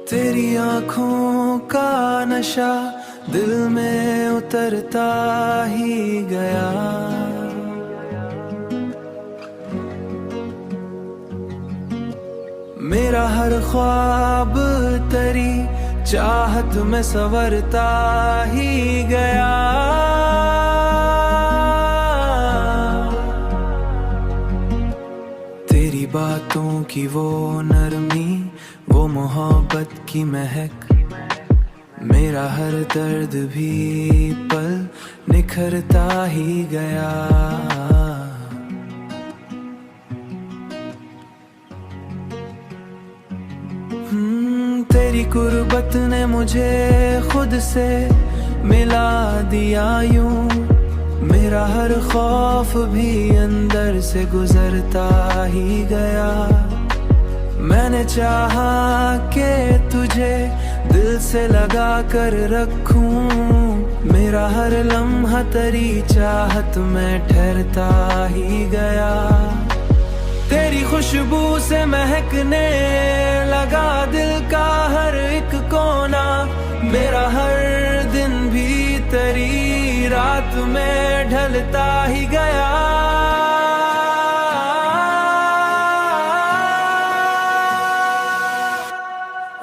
तेरी आंखों का नशा दिल में उतरता ही गया। मेरा हर ख्वाब तेरी चाहत में संवरता ही गया। तेरी बातों की वो नरमी, वो मोहब्बत की महक, मेरा हर दर्द भी पल निखरता ही गया। तेरी कुर्बत ने मुझे खुद से मिला दिया यूं, मेरा हर खौफ भी अंदर से गुजरता ही गया। मैंने चाहा कि तुझे दिल से लगा कर रखूं, मेरा हर लम्हा तेरी चाहत में ठहरता ही गया। तेरी खुशबू से महकने लगा दिल का हर एक कोना, मेरा हर दिन भी तेरी रात में ढलता ही गया।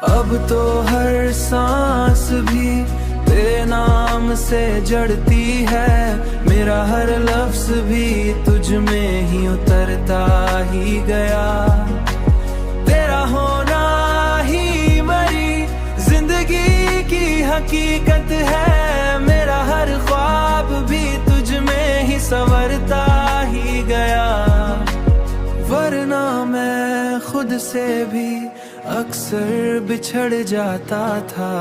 अब तो हर सांस भी तेरे नाम से जड़ती है, मेरा हर लफ्ज भी तुझ में ही उतरता ही गया। तेरा होना ही मेरी जिंदगी की हकीकत है, मेरा हर ख्वाब भी तुझ में ही संवरता ही गया। वरना मैं खुद से भी अक्सर बिछड़ जाता था।